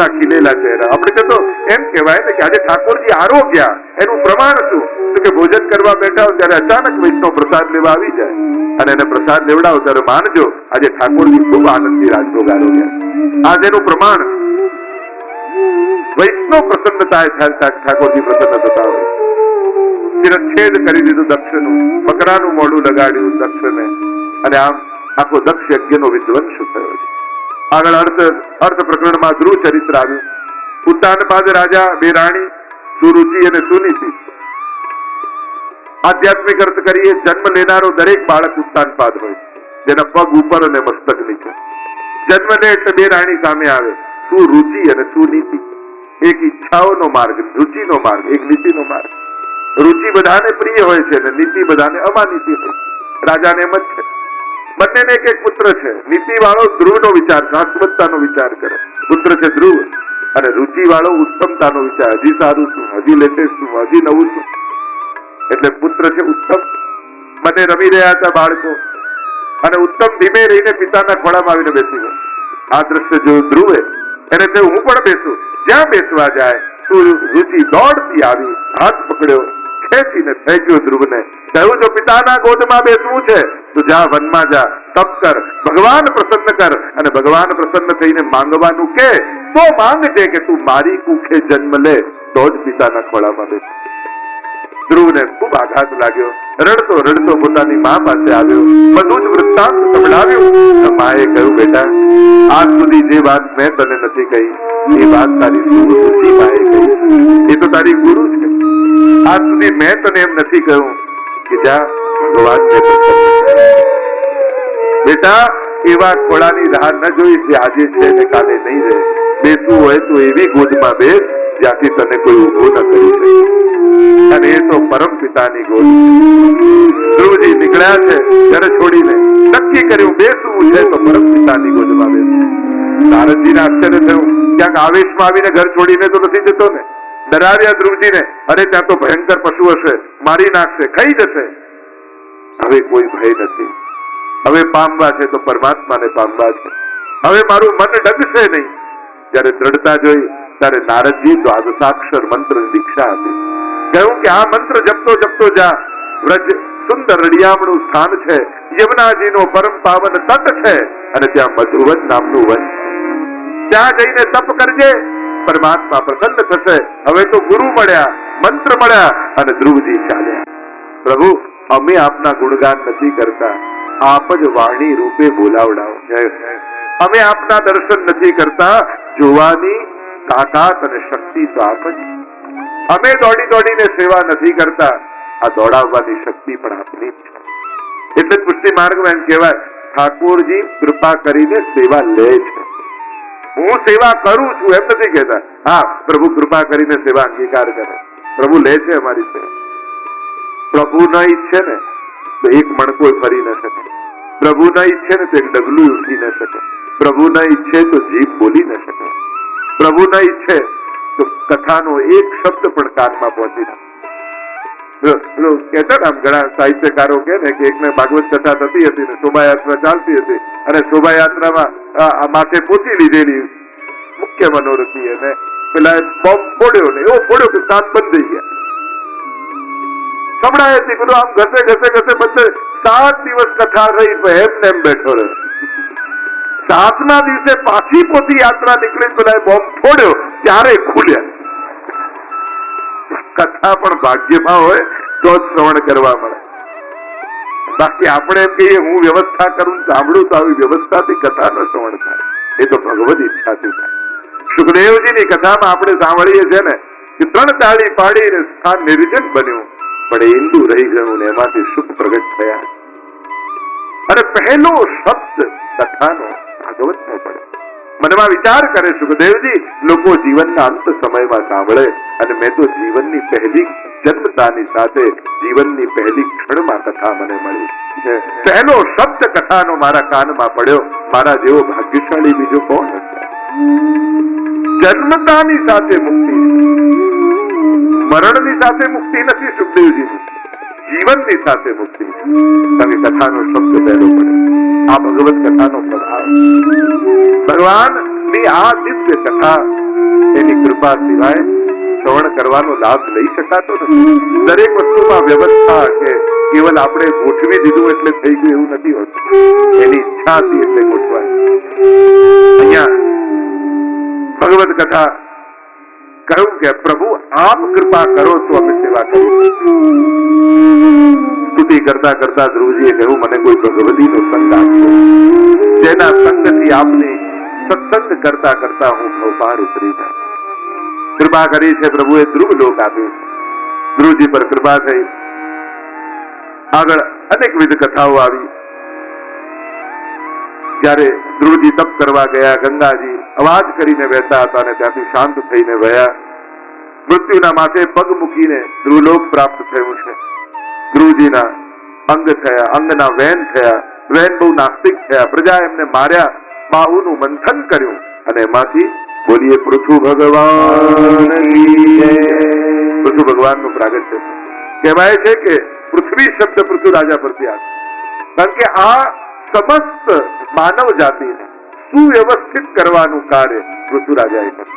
એમના ખીલેલા ચહેરા. આપણે કહેતો એમ કહેવાય ને કે આજે ઠાકોરજી આરોગ્યા, એનું પ્રમાણ શું? તો કે ભોજન કરવા બેઠા હો ત્યારે અચાનક વૈષ્ણવ પ્રસાદ લેવા આવી જાય અને એને પ્રસાદ લેવડાવો ત્યારે માનજો આજે ઠાકોરજી ખૂબ આનંદથી રાજભોગ આરોગ્યા. આજે એનું પ્રમાણ વૈષ્ણવ પ્રસન્ન થાય, ઠાકોરજી પ્રસન્ન થતા હોય. છેદ કરી દીધું દક્ષનું, મકરાનું મોઢું લગાડ્યું દક્ષને, અને આમ આખો દક્ષ યજ્ઞનો વિધ્વંસ થયો છે. આગળ અર્થ પ્રકરણમાં ધ્રુવ ચરિત્ર આવ્યું. ઉત્તાનપાદ રાજા, બે રાણી, સુરુચિ અને સુનીતિ. આધ્યાત્મિક અર્થ કરીએ, જન્મ લેનારો દરેક બાળક ઉત્તાનપાદ હોય, જેના પગ ઉપર અને મસ્તક નીચે. જન્મ લે એટલે બે રાણી સામે આવે, સુરુચિ અને સુનીતિ. એક ઈચ્છાઓનો માર્ગ, રુચિનો માર્ગ, એક નીતિનો માર્ગ. રુચિ બધાને પ્રિય હોય છે અને નીતિ બધાને અમાનીતિ હોય. રાજાને એમ જ છે. બંનેને એક પુત્ર છે. નીતિ વાળો ધ્રુવનો વિચાર, શાશ્વતતાનો વિચાર કરે, પુત્ર છે ધ્રુવ. અને રુચિ વાળો ઉત્તમતાનો વિચાર, હજી સારું શું, હજી લેટેસ્ટ શું, હજી નવું શું. એટલે પુત્ર છે ઉત્તમ. બંને રમી રહ્યા હતા બાળકો, અને ઉત્તમ ધીમે રહીને પિતાના ખોળામાં આવીને બેસી ગયો. આ દ્રશ્ય જોયું ધ્રુવે, એને થયું હું પણ બેસું. જ્યાં બેસવા જાય રુચિ દોડતી આવી, હાથ પકડ્યો, ખેંચીને ફેંક્યો ધ્રુવને. કહ્યું જો પિતાના ગોદમાં બેસવું છે તો જા વનમાં જા, તપ કર, ભગવાન પ્રસન્ન કર, અને ભગવાન પ્રસન્ન થઈને માંગવાનું કે તો માંગજે કે તું મારી કુખે જન્મ લે તો જ પિતાના ખોળામાં બેસ. ધ્રુવને ખૂબ આઘાત લાગ્યો. રડતો રડતો પોતાની મા પાસે આવ્યો, બધું જ વૃત્તાંત સંભળાવ્યું. માએ કહ્યું બેટા, આજ સુધી જે વાત મેં તને નથી કહી એ વાત તારી સુરુચિ માએ કહી. એ તો તારી ગુરુ છે. આજ સુધી મેં તને એમ નથી કહ્યું કે જા ભગવાનને બેટા એવા ખોળાની રાહ ન જોઈ જે આજે છે ને કાલે નહીં રહે. બેસવું હોય તો એવી ગોદમાં બેસ જ્યાંથી તને કોઈ ઉભો ન કરી શકે, અને એ તો પરમ પિતાની ગોદ. ધ્રુવજી નીકળ્યા છે ઘર છોડીને, નક્કી કર્યું બેસવું છે તો પરમ પિતાની ગોદમાં બેસવું. નારદજીને આશ્ચર્ય થયું, ક્યાંક આવેશમાં આવીને ઘર છોડીને તો નથી જતો ને. ડરાવ્યા ધ્રુવજીને, અરે ત્યાં તો ભયંકર પશુ હશે, મારી નાખશે, ખાઈ જશે. હવે કોઈ ભય નથી. હવે પામવા છે તો પરમાત્માને પામવા છે. હવે મારું મન ડગશે નહીં. જયારે દ્રઢતા જોઈ ત્યારે નારદજી દ્વાદશાક્ષર મંત્ર દીક્ષા આપી. કહ્યું કે આ મંત્ર જપતો જપતો જા. વ્રજ સુંદર રડિયામણું સ્થાન છે, યમુનાજીનો પરમ પાવન તટ છે, અને ત્યાં મધુવન નામનું વન. ત્યાં જઈને તપ કરજે, પરમાત્મા પ્રસન્ન થશે. હવે તો ગુરુ મળ્યા, મંત્ર મળ્યા, અને ધ્રુવજી ચાલ્યા. પ્રભુ અમે આપના ગુણગાન નથી કરતા, આપ જ વાણી રૂપે બોલાવડાવો. અમે આપના દર્શન નથી કરતા, જોવાની તાકાત અને શક્તિ તો આપ જ. અમે દોડી દોડીને સેવા નથી કરતા, આ દોડાવવાની શક્તિ પણ આપની જ છે. એટલે જ પુષ્ટિ માર્ગમાં એમ કહેવાય, ઠાકોરજી કૃપા કરીને સેવા લે છે. હું સેવા કરું છું એમ નથી કહેતા. હા, પ્રભુ કૃપા કરીને સેવા અંગીકાર કરે, પ્રભુ લે છે અમારી સેવા. પ્રભુ ન ઈચ્છે ને તો એક મણકો ફરી ન શકે. પ્રભુ ન ઈચ્છે ને તો એક ડગલું ઉઠી ન શકે. પ્રભુ ન ઈચ્છે તો જીભ બોલી ન શકે. પ્રભુ ન ઈચ્છે તો કથાનો એક શબ્દ પણ કાનમાં પહોંચી ના. કહેતા આમ ઘણા સાહિત્યકારો કે ને કે એકને ભાગવત કથા થતી હતી ને શોભાયાત્રા ચાલતી હતી, અને શોભાયાત્રામાં માથે પોતી લીધેલી મુખ્ય મનોરથી, અને પેલા બોમ્બ ફોડ્યો ને એવો ફોડ્યો કે કાન બંધ થઈ ગયા. સંભળાય હતી પેલું આમ ઘસે ઘસે ઘસે બધે 7 દિવસ કથા રહી, એમને એમ બેઠો રહ્યો. 7મા દિવસે પાછી પોતી યાત્રા નીકળી, પેલા બોમ્બ ફોડ્યો ત્યારે ખુલ્યા. કથા પણ ભાગ્યમાં હોય તો જ શ્રવણ કરવા મળે. બાકી આપણે એમ કહીએ હું વ્યવસ્થા કરું સાંભળું તો આવી વ્યવસ્થાથી કથા ન શ્રવણ થાય. એ તો ભગવદ ઈચ્છાથી થાય. સુખદેવજીની કથામાં આપણે સાંભળીએ છીએ ને કે 3 તાળી પાડીને સ્થાન નિર્જન બન્યું, પણ ઈંડું રહી ગયું ને એમાંથી સુખ પ્રગટ થયા. અને પહેલો શબ્દ કથાનો ભાગવતનો પડે. મનમાં વિચાર કરે સુખદેવજી, લોકો જીવનના અંત સમયમાં સાંભળે, અને મેં તો જીવનની પહેલી જન્મતાની સાથે જીવનની પહેલી ક્ષણમાં કથા મને મળી. પહેલો શબ્દ કથાનો મારા કાનમાં પડ્યો. મારા જેવો ભાગ્યશાળી બીજો કોણ હશે? જન્મતાની સાથે મુક્તિ, મરણની સાથે મુક્તિ નથી સુખદેવજીની, જીવનની સાથે મુક્તિ. તમે કથાનો શબ્દ પહેલો પડ્યો. આ ભગવત કથાનો પ્રભાવ. ભગવાનની આ દિવ્ય કથા એની કૃપા સિવાય શ્રવણ કરવાનો લાભ લઈ શકાતો નથી. દરેક વસ્તુમાં વ્યવસ્થા કે કેવલ આપણે ગોઠવી દીધું એટલે થઈ ગયું એવું નથી હોતું. એની ઈચ્છા હતી એટલે ગોઠવાય. અહીંયા ભગવદ કથા કહ્યું કે પ્રભુ આપ કૃપા કરો તો અમે સેવા કરીશું. સ્તુતિ કરતા કરતા ધ્રુવજીએ કહ્યું મને કોઈ ભગવતીનો સંગ આપજો, જેના સંગથી આપની સત્સંગ કરતા કરતા હું ભવપાર ઉતરી જાય. કૃપા કરી છે પ્રભુએ, ધ્રુવ લોક આપ્યું. ધ્રુવજી પર કૃપા થઈ. આગળ અનેકવિધ કથાઓ આવી. જ્યારે ધ્રુવજી તપ કરવા ગયા, ગંગાજી અવાજ કરીને વહેતા હતા અને ત્યાંથી શાંત થઈને વહ્યા. મૃત્યુના માથે પગ મૂકીને ધ્રુવલોક પ્રાપ્ત થયું છે. ધ્રુવજીના અંગ થયા, અંગના વેન થયા. વેન બહુ નાસ્તિક થયા. પ્રજા એમને માર્યા, બાહુનું મંથન કર્યું અને એમાંથી બોલીએ પૃથુ ભગવાન. પૃથુ ભગવાનનું પ્રાગટ્ય કહેવાય છે કે પૃથ્વી શબ્દ પૃથુ રાજા પરથી આવે, કારણ કે આ સમસ્ત માનવ જાતિને સુવ્યવસ્થિત કરવાનું કાર્ય પૃથુ રાજાએ કર્યું.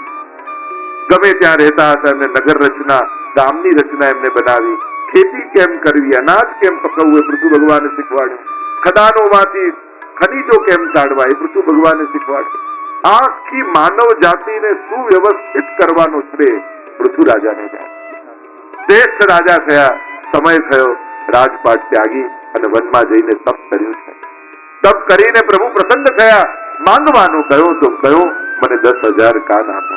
ગમે ત્યાં રહેતા હતા, એમને નગર રચના, ગામની રચના એમને બનાવી. ખેતી કેમ કરવી, અનાજ કેમ પકવવું એ પૃથુ ભગવાને શીખવાડ્યું. ખદાનોમાંથી ખનીજો કેમ કાઢવા એ પૃથુ ભગવાને શીખવાડ્યું. આખી માનવ જાતિને સુવ્યવસ્થિત કરવાનો શ્રેય પૃથુ રાજાને જાય. શ્રેષ્ઠ રાજા થયા. સમય થયો, રાજપાટ ત્યાગી અને વનમાં જઈને તપ કર્યું છે. તપ કરીને પ્રભુ પ્રસન્ન થયા. માંગવાનું કહ્યું તો કહ્યું મને 10,000 કાન આપો.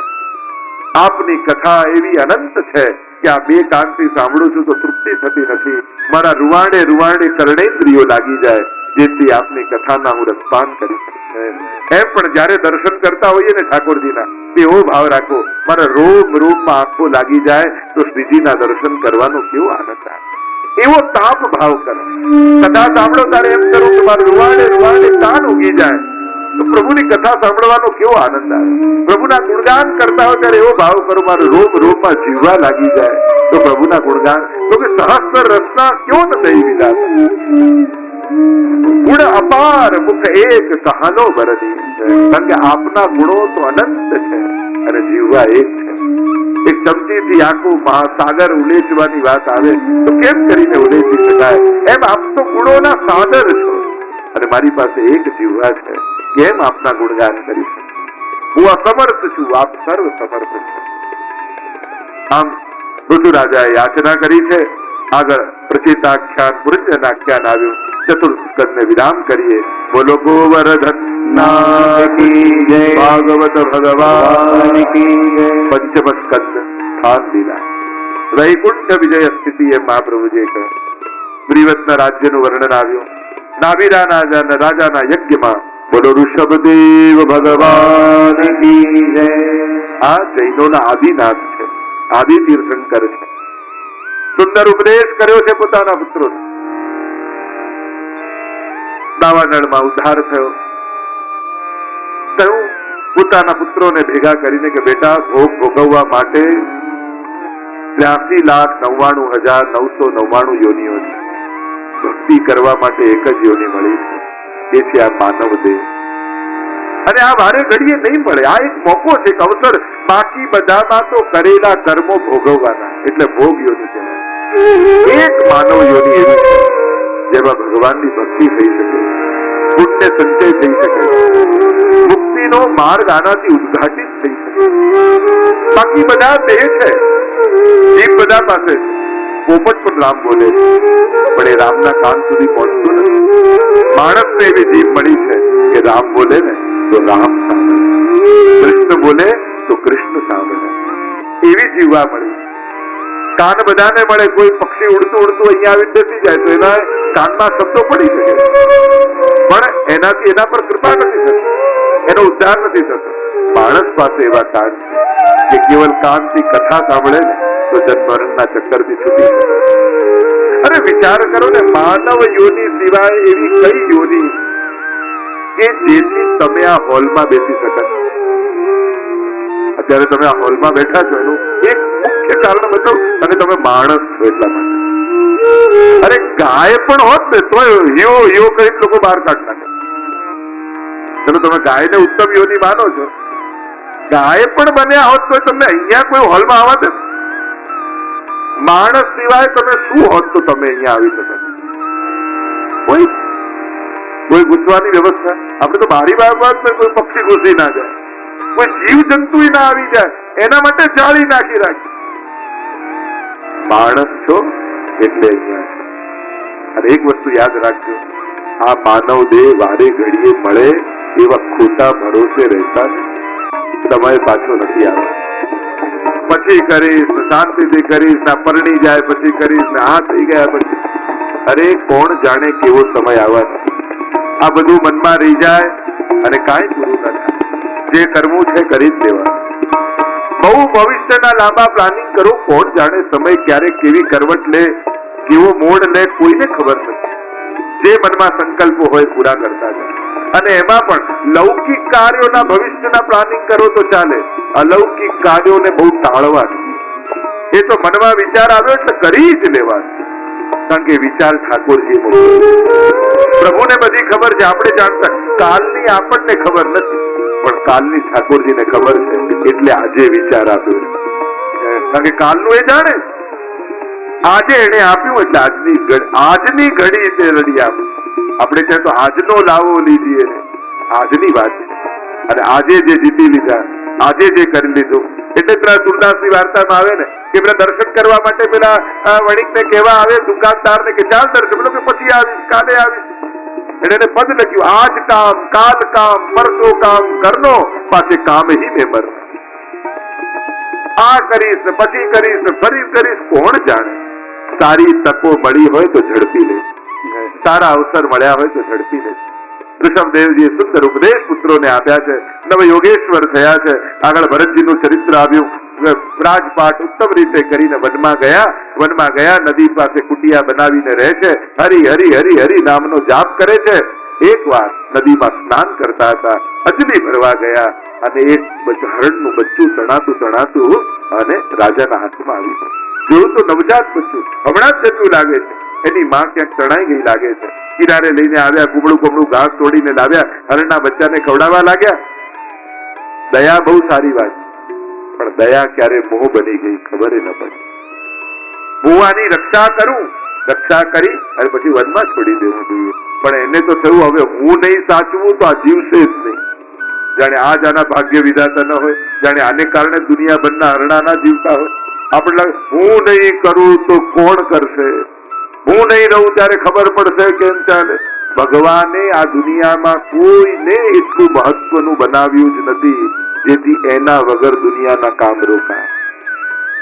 આપની કથા એવી અનંત છે કે આ 2 કાનથી સાંભળું છું તો તૃપ્તિ થતી નથી. મારા રૂવાડે રૂવાડે કર્ણેન્દ્રિયો લાગી જાય, જેથી આપની કથાના હું રસપાન કરી શકું. એમ પણ જયારે દર્શન કરતા હોઈએ ને ઠાકોરજીના, એવો ભાવ રાખો મારા રોમ રોમમાં આંખો લાગી જાય તો શ્રીજીના દર્શન કરવાનો કેવો આનંદ આવે. એવો તાપ ભાવ કરો. કથા સાંભળો ત્યારે એમ કરો કે મારા રૂવાડે રૂવાડે કાન ઉગી જાય, તો પ્રભુની કથા સાંભળવાનો કેવો આનંદ આવે. પ્રભુના ગુણગાન કરતા હોય ત્યારે એવો ભાવ કરો મારા રોમ રોમમાં જીવવા લાગી જાય તો પ્રભુના ગુણગાન. તો કે સહસ્ર રસના ક્યો ન દઈ વિદા, ગુણ અપાર મુખ એક કહાનો ભરતી. કારણ કે આપના ગુણો તો અનંત છે અને જીવવા એક છે. એક ચમચીથી આખું મહાસાગર ઉલેચવાની વાત આવે તો કેમ કરીને ઉલેચી શકાય, એમ આપ તો ગુણોના સાગર છો અને મારી પાસે એક જીવવા છે, કેમ આપના ગુણગાન કરી શકું. હું અસમર્થ છું, આપ સર્વ સમર્થ છો. આમ પૃથુ રાજાએ યાચના કરી છે. આગળ પ્રચિતાખ્યાન પુરુષનાખ્યાન આવ્યું. ચતુર્થ સ્કંદને વિરામ કરીએ. બોલો ગોવર્ધન ભાગવત ભગવાન કી જય. પંચમ સ્કંદ સ્થાન લીલા, વૈકુંઠ વિજય સ્થિતિ એ મહાપ્રભુજીએ કહ્યું. શ્રીવત્ના રાજ્યનું વર્ણન આવ્યું. નાભિરાના રાજાના યજ્ઞમાં બોલો ઋષભદેવ ભગવાન કી જય. આ જૈનોના આદિનાથ છે, આદિ તીર્થંકર છે. સુંદર ઉપદેશ કર્યો છે પોતાના પુત્રોને. દાવાનળમાં ઉદ્ધાર થયો. કહ્યું પોતાના પુત્રોને ભેગા કરીને કે બેટા ભોગ ભોગવવા માટે 83,99,999 યોનિઓ છે. ભક્તિ કરવા માટે એક જ યોનિ મળી છે, એ છે આ માનવ દેહ. અને આ વારે ઘડીએ નહીં મળે. આ એક મોકો છે, એક અવસર. બાકી બધામાં તો કરેલા કર્મો ભોગવવાના, એટલે ભોગ યોનિ કહેવાય. એક માનવ યોનિ એવી છે જેમાં ભગવાનની ભક્તિ થઈ શકે, પુણ્ય સંચય થઈ શકે, મુક્તિનો માર્ગ આનાથી ઉદ્ઘાટિત થઈ શકે. બાકી બધા દેહ છે, જીભ બધા પાસે છે. પોપટ પણ રામ બોલે છે, પણ એ રામના કાન સુધી પહોંચતું નથી. માણસને એવી જીભ મળી છે કે રામ બોલે ને તો રામ સાંભળે, કૃષ્ણ બોલે તો કૃષ્ણ સાંભળે. એવી જીવવા મળી. કાન બધાને મળે. કોઈ પક્ષી ઉડતું ઉડતું અહીંયા આવી બેસી જાય તો એના કાનમાં શબ્દો પડી શકે, પણ એનાથી એના પર કૃપા નથી થતી, એનો ઉદ્ધાર નથી થતો. માણસ પાસે એવા કાન છે કે કેવલ કાનથી કથા સાંભળે ને તો જન્મરણના ચક્કરથી છૂટી શકે. અરે વિચાર કરો ને, માનવ યોનિ સિવાય એવી કઈ યોનિ કે જેથી તમે આ હોલમાં બેસી શકો. અત્યારે તમે આ હોલમાં બેઠા છો એનું એક મુખ્ય કારણ બતાવું, અને તમે માણસ છો એટલા માટે. અરે ગાય પણ હોત ને તો યો કઈ લોકો બહાર કાઢ નાખે. ચલો તમે ગાયને ઉત્તમ યોનિ માનો છો, ગાય પણ બન્યા હોત તો તમને અહીંયા કોઈ હોલમાં આવવા દે? માણસ સિવાય તમે શું હોત તો તમે અહીંયા આવી શકો? કોઈ ઘૂસવાની વ્યવસ્થા? આપણે તો બારી બાર કોઈ પક્ષી ઘૂસી ના જાય, કોઈ જીવ જંતુ ના આવી જાય, એના માટે જાળી નાખી રાખી. માણસ છો એટલે અહીંયા છો. અને એક વસ્તુ યાદ રાખજો, આ માનવ દેહ વારે ઘડીએ મળે એવા ખોટા ભરોસે રહેતા તમારે પાછો નથી આવે. પછી કરીશ, શાંતિથી કરીશ, ના પરણી જાય પછી કરીશ, ને આ થઈ ગયા પછી. અરે કોણ જાણે કેવો સમય આવવાનો. આ બધું મનમાં રહી જાય અને કાંઈ પૂરું ન થાય. જે કરવું છે કરી જ દેવા. બહુ ભવિષ્યના લાંબા પ્લાનિંગ કરો, કોણ જાણે સમય ક્યારે કેવી કરવટ લે, કેવો મોડ લે, કોઈને ખબર નથી. જે મનમાં સંકલ્પો હોય પૂરા કરતા જાય. અને એમાં પણ લૌકિક કાર્યોના ભવિષ્યના પ્લાનિંગ કરો તો ચાલે, અલૌકિક કાર્યોને બહુ ટાળવાનું. એ તો મનમાં વિચાર આવ્યો એટલે કરી જ લેવાનું. કારણ કે વિચાર ઠાકોરજી પ્રભુને બધી ખબર છે, આપણે જાણતા. કાલની આપણને ખબર નથી, પણ કાલની ઠાકોરજીને ખબર છે, એટલે આજે વિચાર આપ્યો. કારણ કે કાલનું એ જાણે, આજે એને આપ્યું એટલે આજની ઘડી તે રડી આપ્યું. આપણે કહે તો આજનો લાવો લીધીએ, આજની વાત છે. અને આજે જે જીતી લીધા, આજે જે કરી લીધું. એટલે પેલા તુલદાસની વાર્તામાં આવે ને કે પેલા દર્શન કરવા માટે પેલા વણિકને કહેવા આવે દુકાનદારને કે ચાલ દર્શન, કે પછી આવીશ, કાલે આવીશ. એને પદ લખ્યું, આજ કામ, કાલ કામ, પરસો કામ કરનો, પાસે કામ હી મેં મર. આ કરીશ ને પછી કરીશ ને ફરી કરીશ, કોણ જાણે. સારી તકો મળી હોય તો ઝડપી લે, સારા અવસર મળ્યા હોય તો ઝડપી લે. ઋષભદેવજીએ સુંદર ઉપદેશ પુત્રોને આપ્યા છે, નવ યોગેશ્વર થયા છે. આગળ ભરતજીનું ચરિત્ર આવ્યું. રાજપાટ ઉત્તમ રીતે કરીને વનમાં ગયા, નદી પાસે કુટિયા બનાવીને રહે છે. હરિ હરિ હરિ હરિ નામનો જાપ કરે છે. એક વાર નદીમાં સ્નાન કરતા હતા, અજલી ભરવા ગયા અને એક હરણનું બચ્ચું તણાતું અને રાજાના હાથમાં આવ્યું. જોયું તો નવજાત બચ્ચું હમણાં જ જતું લાગે છે. એની માં ક્યાંક તણાઈ ગઈ લાગે છે. કિનારે લઈને આવ્યા, કુમળું ઘાસ તોડીને લાવ્યા, હરણના બચ્ચાને ખવડાવવા લાગ્યા. દયા બહુ સારી વાત, પણ દયા ક્યારે મોહ બની ગઈ ખબર ન પડી. ભુવાની રક્ષા કરી અને પછી વનમાં છોડી દેવું જોઈએ. પણ એને તો થયું હવે હું નહીં સાચવું તો આ જીવશે જ નહીં. જાણે આજ આના ભાગ્ય વિધાતા ન હોય, જાણે આને કારણે દુનિયાભરના હરણા ના જીવતા હોય. આપણે હું નહીં કરું તો કોણ કરશે, હું નહીં રહું ત્યારે ખબર પડશે કેમ ચાલે. ભગવાને આ દુનિયામાં કોઈને એટલું મહત્વનું બનાવ્યું જ નથી જેથી એના વગર દુનિયાના કામ રોકાય.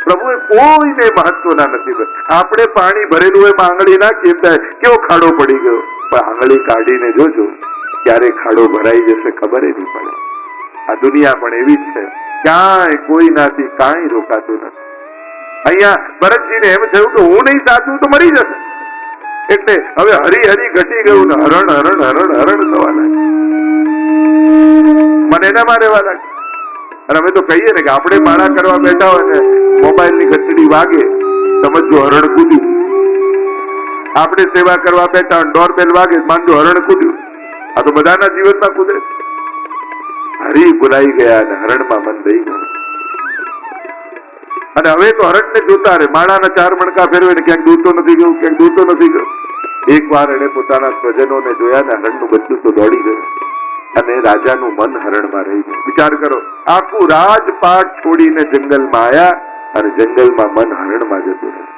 પ્રભુએ કોઈને મહત્વના નથી. આપણે પાણી ભરેલું હોય આંગળી નાખીએ કેવો ખાડો પડી ગયો, પણ આંગળી કાઢીને જોજો ક્યારે ખાડો ભરાઈ જશે ખબર નહીં પડે. આ દુનિયા પણ એવી જ છે, ક્યાંય કોઈનાથી કાંઈ રોકાતું નથી. અહીંયા ભરતજીને એમ થયું કે હું નહીં સાચું તો મરી જશે. એટલે હવે હરી હરી ઘટી ગયું ને હરણ હરણ હરણ હરણ થવા લાગ્યું. મને એનામાં રહેવા લાગ્યું. અને અમે તો કહીએ ને કે આપણે માળા કરવા બેઠા હોય ને મોબાઈલ ની ઘંટડી વાગે, સમજો હરણ કૂદ્યું. આપણે સેવા કરવા બેઠા ડોરબેલ વાગે, માનજો હરણ કૂદ્યું. આ તો બધાના જીવનમાં કૂદે. હરી ભૂલાઈ ગયા અને હરણમાં મન દઈ ગયું. અને હવે તો હરણ ને જોતા રહે, માળાના 4 મણકા ફેરવે ને ક્યાંક દૂરતો નથી ગયું, ક્યાંક દૂરતો નથી ગયું. એક વાર એને પોતાના સ્વજનોને જોયા ને હરણનું બચ્ચું તો દોડી ગયું અને રાજાનું મન હરણમાં રહી ગયું. વિચાર કરો, આખું રાજપાટ છોડીને જંગલમાં આવ્યા અને જંગલમાં મન હરણમાં જતું રહ્યું.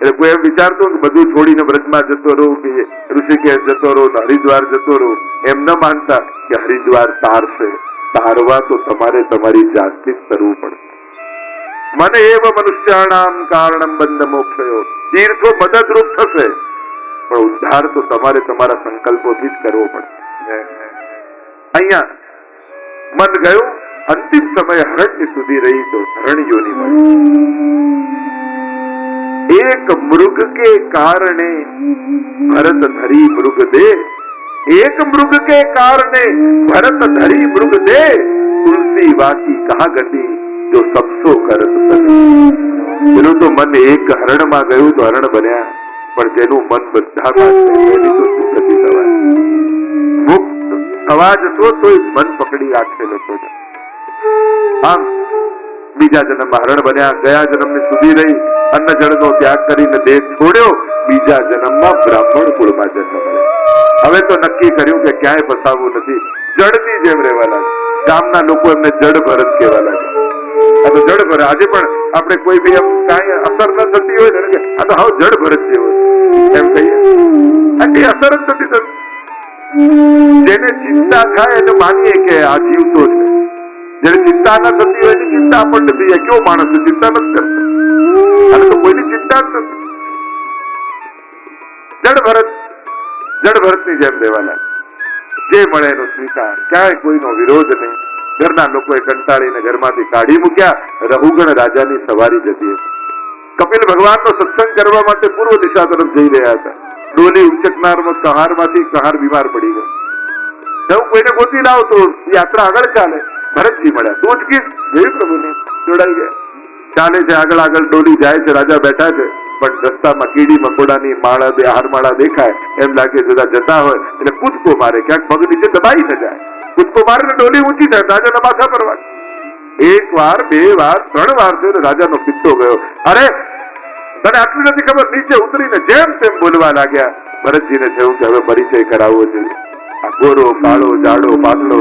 એટલે કોઈ એમ વિચારતો કે બધું છોડીને વ્રજમાં જતો રહું કે ઋષિકેશ જતો રહું, હરિદ્વાર જતો રહું, એમ ન માનતા કે હરિદ્વાર તારશે. તારવા તો તમારે તમારી જાતથી જ કરવું પડશે. મને એવ મનુષ્યાણામ કારણમ બંધ મોક્ષયો. તીર્થો મદદરૂપ થશે, પણ ઉદ્ધાર તો તમારે તમારા સંકલ્પોથી જ કરવો પડશે. અહીંયા મન ગયું, અંતિમ સમય હરણ્ય સુધી રહી તો હરણ્યોની મળી. એક મૃગ કે કારણે ભરત ધરી મૃગ દે, એક મૃગ કે કારણે ભરત ધરી મૃગ દે, તુલસી વાકી કહા ગતિ જો સબસો કરત સકે. એનું તો મન એક હરણમાં ગયું તો હરણ બન્યા, પણ જેનું મન બધામાં છે એની તો સુગતિ થવાય. મુક્ત થવા જતો તો મન પકડી રાખેલો તો આમ બીજા જન્મમાં હરણ બન્યા, ગયા જન્મની સુધી રહી, અન્ન જળનો ત્યાગ કરીને દેહ છોડ્યો, બીજા જન્મમાં બ્રાહ્મણ કુળમાં જન્મ મળ્યો. હવે તો નક્કી કર્યું કે ક્યાંય ફસાવવું નથી, જળની જેમ રહેવા લાગે. ગામના લોકો એમને જડ ભરત કહેવા લાગે. આ તો જડ ભરત. આજે પણ આપણે કોઈ બી એમ કાંઈ અસર ન થતી હોય ને, આ તો હાવ જડ ભરત જેવો એમ કહીએ, આ કઈ અસર જ નથી થતી. જેને ચિંતા થાય એને માનીએ કે આ જીવતો છે. જેને ચિંતા ન થતી હોય એની ચિંતા આપણને થઈ જાય. કેવો માણસ છે, ચિંતા નથી કરતો, અને તો કોઈની ચિંતા જ નથી. જડ ભરતની જેમ રહેવાના, જે મળે એનો સ્વીકાર, ક્યાંય કોઈનો વિરોધ નહીં. ઘરના લોકોએ કંટાળીને ઘરમાંથી કાઢી મૂક્યા. રહુગણ રાજાની સવારી જતી હતી. કપિલ ભગવાનનો સત્સંગ કરવા માટે પૂર્વ દિશા તરફ જઈ રહ્યા હતા. ડોલી ઉચકનારમાં કહારમાંથી કહાર બીમાર પડી ગયો. હું કોઈને ગોતી લાવ તો યાત્રા આગળ ચાલે. ભરતજી મળ્યા, તું ઉચકીશ? જોયું પ્રભુને, જોડાઈ ગયા. ચાલે છે આગળ આગળ, ડોલી જાય છે, રાજા બેઠા છે, પણ રસ્તામાં કીડી મકોડાની માળા, બે હારમાળા દેખાય. એમ લાગે જતા જતા હોય એટલે કૂદકો મારે, ક્યાંક પગ નીચે દબાઈ ન જાય. કૂદકો મારે ડોલી ઊંચી થાય, રાજાના માથા પર વાગે. એક વાર, બે વાર, 3 વાર થયો, રાજાનો પિત્તો ગયો. અરે તને આટલું નથી ખબર? નીચે ઉતરીને જેમ તેમ બોલવા લાગ્યા. ભરતજીને થયું કે હવે પરિચય કરાવવો જોઈએ. આ ગોરો, કાળો, જાડો, પાતળો,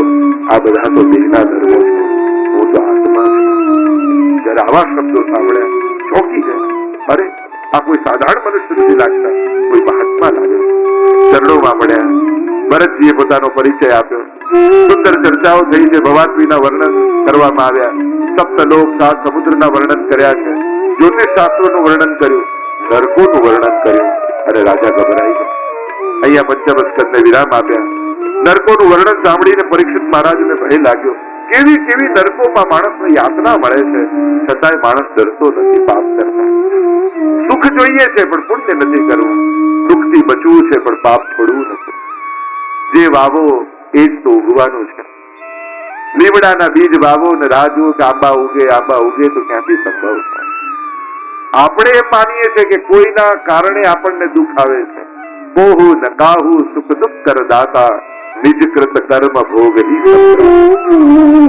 આ બધા તો દેહના ધર્મો છે, હું તો આત્મા છું. જયારે આવા શબ્દો સાંભળ્યા ચોંકી ગયા. અરે આ કોઈ સાધારણ મનુષ્ય નથી લાગતા, કોઈ મહાત્મા લાગે. ચરણોમાં પડ્યા. ભરતજીએ પોતાનો પરિચય આપ્યો. સુંદર ચર્ચાઓ થઈ છે. ભવાત્મીના વર્ણન કરવામાં આવ્યા. સપ્તલોક, 7 સમુદ્રના વર્ણન કર્યા છે. જ્યોતિષ શાસ્ત્રોનું વર્ણન કર્યું, નરકોનું વર્ણન કર્યું, અને રાજા ગભરાઈ ગયા. અહીંયા પંચમસ્કંદને વિરામ આપ્યા. નરકોનું વર્ણન સાંભળીને પરીક્ષિત મહારાજને ભય લાગ્યો. કેવી કેવી નરકોમાં માણસને યાતના મળે છે, છતાંય માણસ ડરતો નથી પાપ કરતા. સુખ જોઈએ છે પણ પુણ્ય નથી કરવું, દુઃખથી બચવું છે પણ પાપ છોડવું નથી. જે વાવો એ જ તો ઉગવાનું છે. લીમડાના બીજ વાવો ને રાહ જુઓ કે આંબા ઉગે તો ક્યાંથી સંભવ છે? આપણે એમ માનીએ છીએ કે કોઈના કારણે આપણને દુઃખ આવે છે. મોહુ નકાહુ સુખ દુઃખ કર દાતા, નિજ કૃત કર્મ ભોગ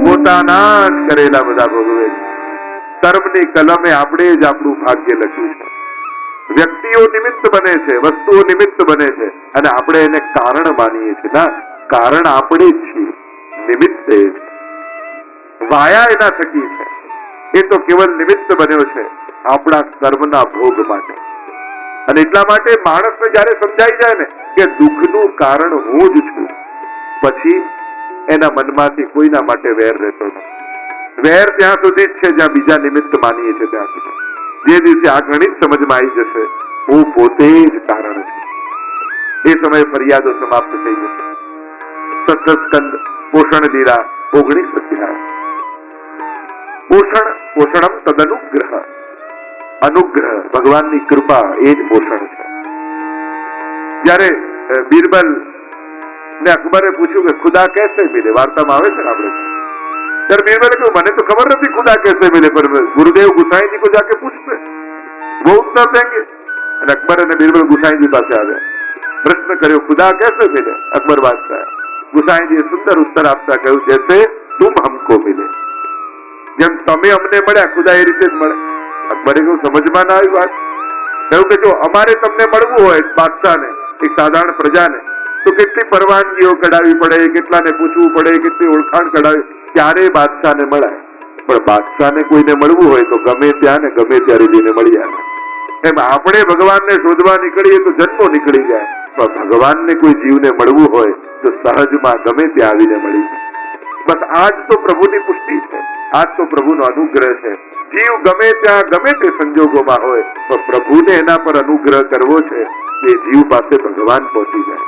પોતાના જ કરેલા બધા ભોગવે છે. કર્મની કલમે આપણે જ આપણું ભાગ્ય લખ્યું છે. વ્યક્તિઓ નિમિત્ત બને છે, વસ્તુઓ નિમિત્ત બને છે, અને આપણે એને કારણ માનીએ છીએ. ના, કારણ આપણે જ છીએ, નિમિત્ત એ છે. વાયા એના થકી છે. એ તો કેવલ નિમિત્ત બન્યો છે આપણા કર્મના ભોગ માટે. અને એટલા માટે માણસને જયારે સમજાઈ જાય ને કે દુઃખનું કારણ હું જ છું, પછી એના મનમાંથી કોઈના માટે વેર રહેતો નથી. વેર ત્યાં સુધી જ છે જ્યાં બીજા નિમિત્ત માનીએ છીએ ત્યાં સુધી. જે દિવસે આ ગણિત સમજમાં આવી જશે, હું પોતે જ કારણ છું, એ સમયે ફરિયાદો સમાપ્ત થઈ જશે. સત્સસ્કંદ પોષણ લીલા 19 અધ્યાય. પોષણમ તદનુગ્રહ. અનુગ્રહ, ભગવાનની કૃપા, એ જ પોષણ છે. જયારે બીરબલ ને અકબરે પૂછ્યું કે ખુદા कैसे मिले, વાર્તામાં આવે છે ને આપણે, ત્યારે बीरबल કહ્યું મને तो खबर नहीं खुदा कैसे मिले, पर गुरुदेव गुसाई जी को जाके पूछते, वो उत्तर देंगे. અને અકબર અને बीरबल ગુસાઈજી પાસે આવ્યા. પ્રશ્ન કર્યો ખુદા कैसे मिले. અકબર બાદશાહ ગુસાઈજીએ સુંદર ઉત્તર આપતા કહ્યું जैसे तुम हमको मिले, જેમ તમે અમને મળ્યા ખુદા એ રીતે જ મળે. અકબરે કહ્યું સમજમાં ના આવી વાત. કહ્યું કે જો અમારે તમને મળવું હોય બાદશાહને, એક સાધારણ પ્રજાને, તો કેટલી પરવાનગીઓ કઢાવી પડે, કેટલાને પૂછવું પડે, કેટલી ઓળખાણ કઢાવી, ત્યારે બાદશાહને મળાય. પણ બાદશાહને કોઈને મળવું હોય તો ગમે ત્યાં ને ગમે ત્યારે જઈને મળી આવે. એમ આપણે ભગવાનને શોધવા નીકળીએ તો જન્મો નીકળી જાય, પણ ભગવાનને કોઈ જીવને મળવું હોય તો સહજમાં ગમે ત્યાં આવીને મળી જાય. બસ આજ તો પ્રભુની પુષ્ટિ છે, આજ તો પ્રભુનો અનુગ્રહ છે. જીવ ગમે ત્યાં ગમે તે સંજોગોમાં હોય તો પ્રભુને એના પર અનુગ્રહ કરવો છે, એ જીવ પાસે ભગવાન પહોંચી જાય.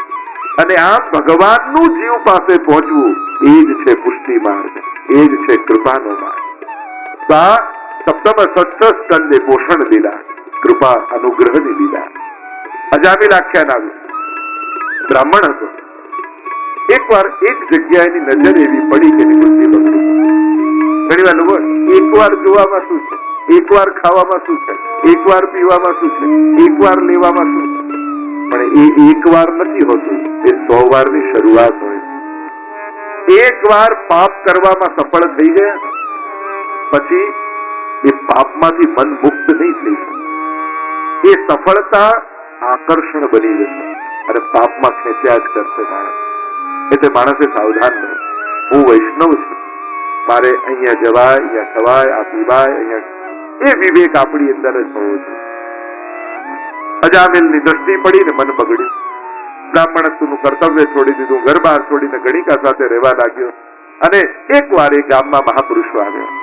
અને આમ ભગવાનનું જીવ પાસે પહોંચવું એ જ છે પુષ્ટિ માર્ગ, એ જ છે કૃપાનો માર્ગ. સપ્તમ સત્સસ્કંદે પોષણ લીલા, કૃપા અનુગ્રહની લીલા. અજામિલ આખ્યાન આવ્યું. બ્રાહ્મણ હતો. એકવાર એક જગ્યાએની નજર એવી પડી કે એની બુદ્ધિ બગડી. ઘણી વાર લોકો એકવાર જોવામાં શું છે, એકવાર ખાવામાં શું છે, એકવાર પીવામાં શું છે, એકવાર લેવામાં શું છે, પણ એ એકવાર નથી હોતું, એ 100 વારની શરૂઆત હોય. એક વાર પાપ કરવામાં સફળ થઈ ગયા પછી એ પાપમાંથી મન મુક્ત નહીં થઈ શકે. એ સફળતા આકર્ષણ બની જશે અને પાપમાં ખેંચ્યા જ કરશે માણસ. એટલે માણસે સાવધાન રહે. હું વૈષ્ણવ છું, મારે અહીંયા જવાય, અહીંયા ખવાય, આ પીવાય, અહીંયા, એ વિવેક આપણી અંદર જ હોવો જોઈએ. અજામિલની દ્રષ્ટિ પડી ને મન બગડ્યું. બ્રાહ્મણત્વનું કર્તવ્ય છોડી દીધું, ઘર બહાર છોડીને ગણિકા સાથે રહેવા લાગ્યો. અને એકવાર એ ગામમાં મહાપુરુષો આવ્યા.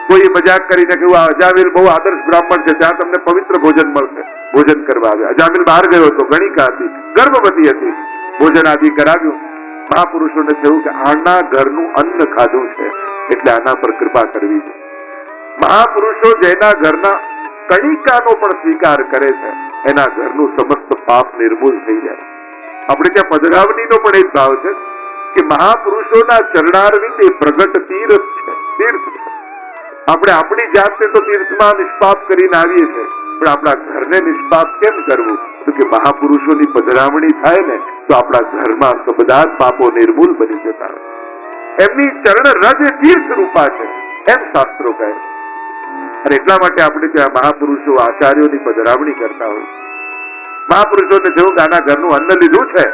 કોઈ મજાક કરીને કહ્યું, આ અજામિલ બહુ આદર્શ બ્રાહ્મણ છે, ત્યાં તમને પવિત્ર ભોજન મળશે. ભોજન કરવા આવ્યા. અજામિલ બહાર ગયો હતો, ગણિકા હતી, ગર્ભવતી હતી. ભોજન આદિ કરાવ્યું. મહાપુરુષોને થયું કે આના ઘરનું અન્ન ખાધું છે, એટલે આના પર કૃપા કરવી છે. મહાપુરુષો જેના ઘરના કણિકાનો પણ સ્વીકાર કરે છે, એના ઘરનું સમસ્ત પાપ નિર્મૂલ થઈ જાય. આપણે ત્યાં પધરાવણીનો પણ એક ભાવ છે કે મહાપુરુષોના ચરણારવિંદ એ પ્રગટ તીર્થ છે, તીર્થ છે. આપણે આપણી જાતને તો તીર્થમાં નિષ્પાપ કરીને આવીએ છીએ, પણ આપણા ઘરને નિષ્પાપ કેમ કરવું? તો કે મહાપુરુષોની પધરાવણી થાય ને તો આપણા ઘરમાં તો બધા જ પાપો નિર્મૂલ બની જતા હોય. એમની ચરણ રજ તીર્થ રૂપા છે, એમ શાસ્ત્રો કહે. અને એટલા માટે આપણે ત્યાં મહાપુરુષો આચાર્યોની પધરાવણી કરતા હોય. મહાપુરુષોને જેવું આના ઘરનું અન્ન લીધું છે